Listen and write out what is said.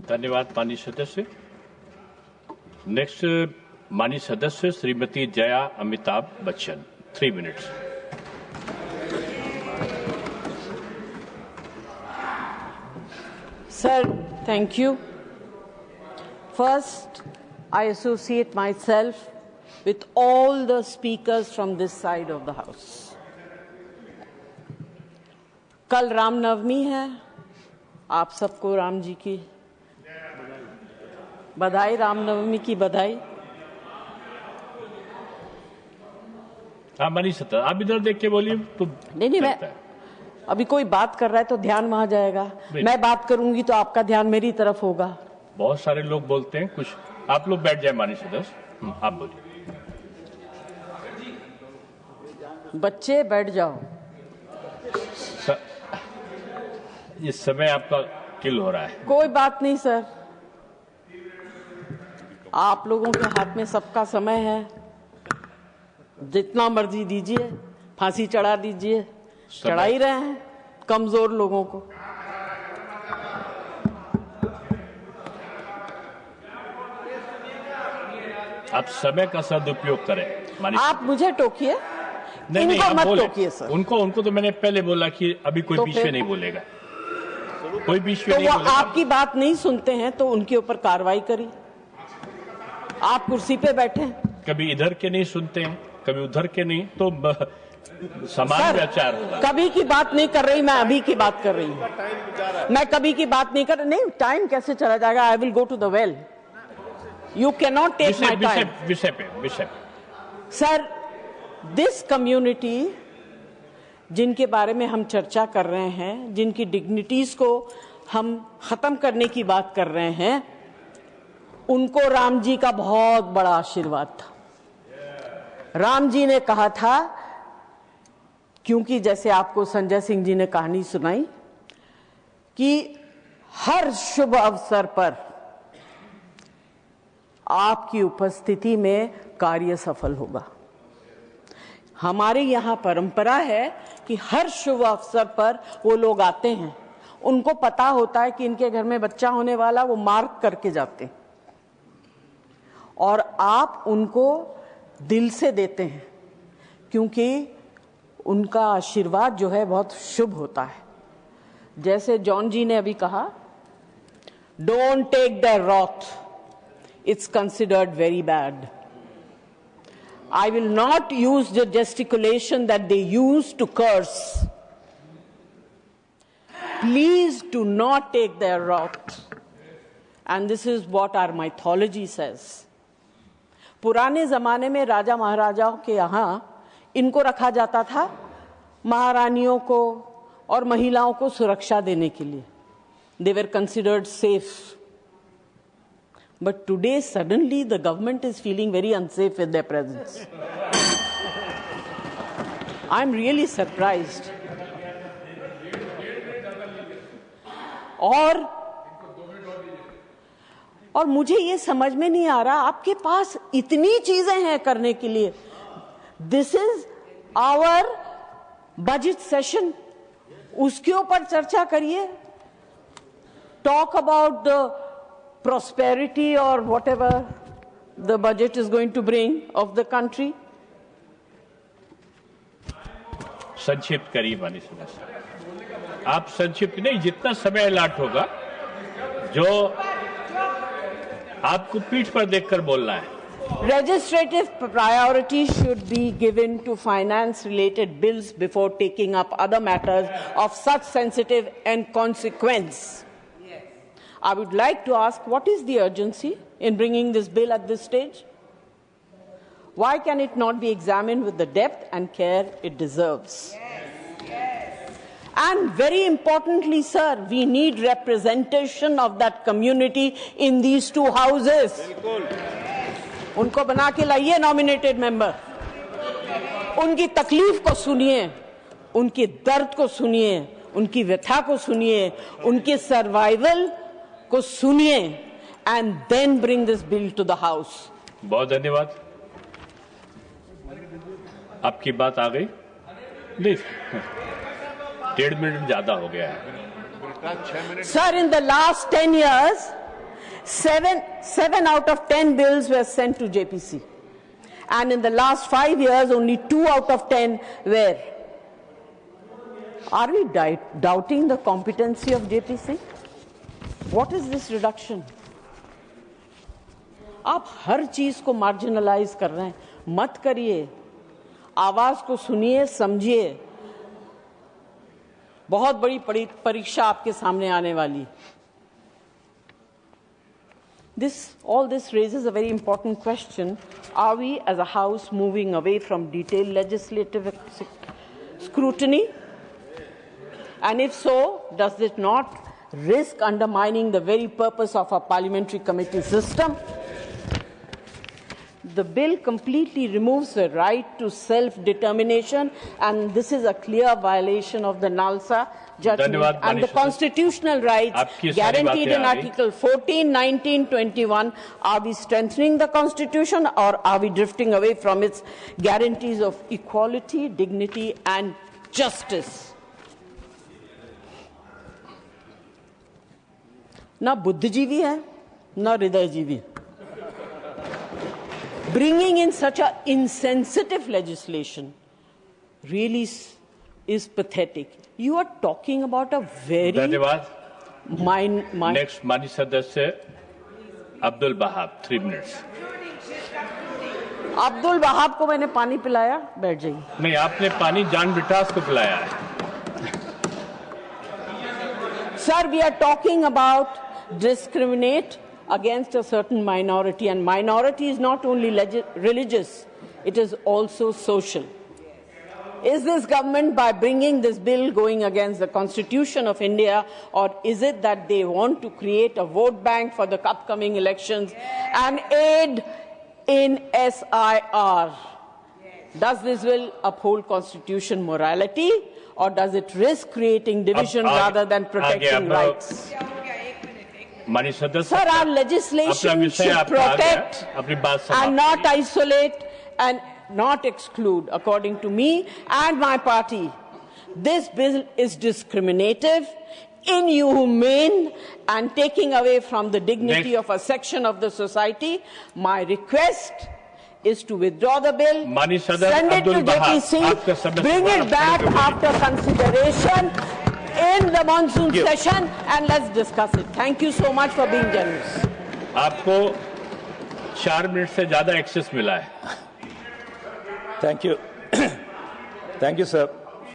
धन्यवाद माननीय सदस्य। नेक्स्ट माननीय सदस्य Shrimati Jaya Amitabh Bachchan, 3 minutes. Sir, thank you. First, I associate myself with all the speakers from this side of the House. कल रामनवमी है, आप सबको राम जी की बधाई, रामनवमी की बधाई। हाँ माननीय सदस्य, आप इधर देख के बोलिए तो नहीं, मैं अभी कोई बात कर रहा है तो ध्यान वहां जाएगा, मैं बात करूंगी तो आपका ध्यान मेरी तरफ होगा। बहुत सारे लोग बोलते हैं, कुछ आप लोग बैठ जाए माननीय सदस्य, आप बोलिए। बच्चे बैठ जाओ। इस समय आपका किल हो रहा है। कोई बात नहीं सर, आप लोगों के हाथ में सबका समय है, जितना मर्जी दीजिए, फांसी चढ़ा दीजिए, चढ़ा ही रहे हैं कमजोर लोगों को। आप समय का सदुपयोग करें। आप मुझे टोकिए, इनको मत टोकिए सर। उनको तो मैंने पहले बोला कि अभी कोई बीच में नहीं बोलेगा, कोई बीच में तो नहीं वो बोलेगा। आपकी बात नहीं सुनते हैं तो उनके ऊपर कार्रवाई करिए। आप कुर्सी पे बैठे, कभी इधर के नहीं सुनते हैं, कभी उधर के नहीं, तो समान व्याचार होगा। कभी की बात नहीं कर रही, मैं अभी की बात कर रही हूँ। मैं कभी की बात नहीं कर रही। नहीं, टाइम कैसे चला जाएगा? I will go to the well, you cannot take my time. विषय पे सर, दिस कम्युनिटी जिनके बारे में हम चर्चा कर रहे हैं, जिनकी डिग्निटीज को हम खत्म करने की बात कर रहे हैं, उनको राम जी का बहुत बड़ा आशीर्वाद था। राम जी ने कहा था, क्योंकि जैसे आपको संजय सिंह जी ने कहानी सुनाई कि हर शुभ अवसर पर आपकी उपस्थिति में कार्य सफल होगा। हमारे यहाँ परंपरा है कि हर शुभ अवसर पर वो लोग आते हैं, उनको पता होता है कि इनके घर में बच्चा होने वाला, वो मार्क करके जाते हैं और आप उनको दिल से देते हैं, क्योंकि उनका आशीर्वाद जो है बहुत शुभ होता है। जैसे जॉन जी ने अभी कहा, don't take the wrath, it's considered very bad. I will not use the gesticulation that they use to curse. Please do not take their wrath. And this is what our mythology says. पुराने जमाने में राजा महाराजाओं के यहाँ इनको रखा जाता था, महारानियों को और महिलाओं को सुरक्षा देने के लिए। They were considered safe. But today, suddenly, the government is feeling very unsafe with their presence. I'm really surprised. और मुझे ये समझ में नहीं आ रहा, आपके पास इतनी चीजें हैं करने के लिए। This is our budget session. उसके ऊपर चर्चा करिए. Talk about the prosperity or whatever the budget is going to bring of the country. संक्षिप्त करिए माननीय सदस्य। आप संक्षिप्त नहीं, जितना समय अलाट होगा, जो आपको पीठ पर देखकर बोलना है। Legislative priority should be given to finance-related bills before taking up other matters of such sensitive and consequence. I would like to ask, what is the urgency in bringing this bill at this stage? Why can it not be examined with the depth and care it deserves? And very importantly, sir, we need representation of that community in these two houses. उनको बना के लाइए nominated member. उनकी तकलीफ को सुनिए, उनकी दर्द को सुनिए, उनकी व्यथा को सुनिए, उनके सर्वाइवल को सुनिए, and then bring this bill to the house. बहुत धन्यवाद। आपकी बात आ गई? नहीं, 1.5 मिनट ज्यादा हो गया है। Sir, in the last 10 years, Seven out of 10 bills were sent to JPC. And in the last 5 years, only 2 out of 10 were. Are we doubting the competency of JPC? What is this reduction? आप हर चीज को marginalise कर रहे हैं, मत करिए, आवाज को सुनिए, समझिए। बहुत बड़ी परीक्षा आपके सामने आने वाली। All this raises a very important question. Are we as a House moving away from detailed legislative scrutiny? And if so, does it not risk undermining the very purpose of our parliamentary committee system? The bill completely removes the right to self-determination, and this is a clear violation of the NALSA judgment and the constitutional rights guaranteed in Article 14, 19, 21. Are we strengthening the Constitution, or are we drifting away from its guarantees of equality, dignity, and justice? ना बुद्धिजीवी है, ना हृदयजीवी। Bringing in such an insensitive legislation really is pathetic. You are talking about a very Next, माननीय सदस्य Abdul Wahab, 3 minutes. Abdul Wahab को मैंने पानी पिलाया, बैठ जाइए। नहीं, आपने पानी जान ब्रिटास को पिलाया है। Sir, we are talking about discriminate against a certain minority, and minority is not only religious, it is also social. Is this government, by bringing this bill, going against the Constitution of India, or is it that they want to create a vote bank for the upcoming elections and aid in SIR? Does this bill uphold constitution morality, or does it risk creating division rather than protecting rights? Sir, our legislation should protect and not isolate and not exclude. According to me and my party, this bill is discriminative, inhumane, and taking away from the dignity of a section of the society. My request is to withdraw the bill, send it to JPC, bring it back after consideration in the monsoon session, and let's discuss it. Thank you so much for being generous. आपको 4 minute से ज्यादा access मिला है। Thank you. Thank you, sir.